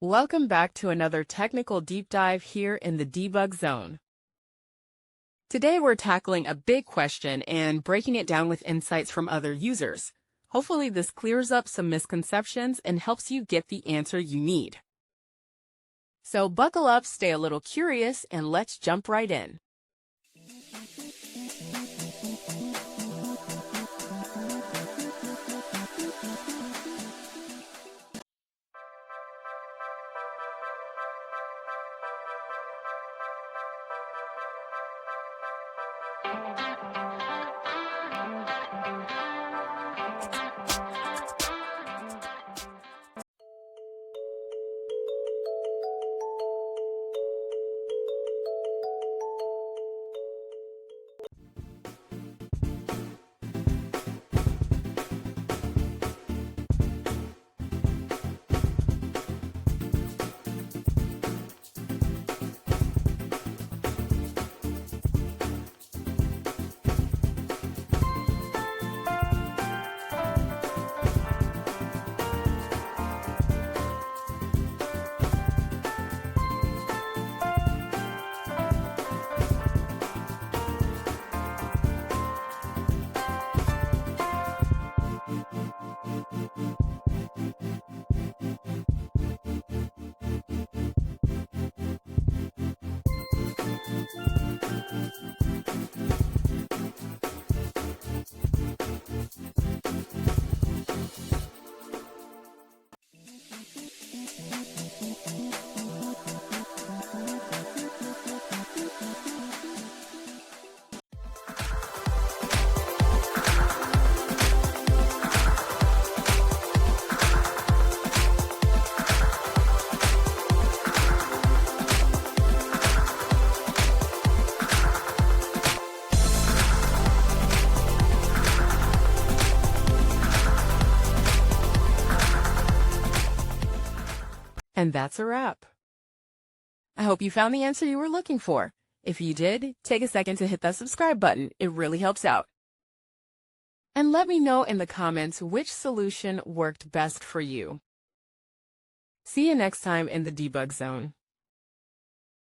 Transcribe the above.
Welcome back to another technical deep dive here in the debug zone. Today we're tackling a big question and breaking it down with insights from other users. Hopefully this clears up some misconceptions and helps you get the answer you need. So buckle up, stay a little curious, and let's jump right in. And that's a wrap. I hope you found the answer you were looking for. If you did, take a second to hit that subscribe button. It really helps out. And let me know in the comments which solution worked best for you. See you next time in the debug zone.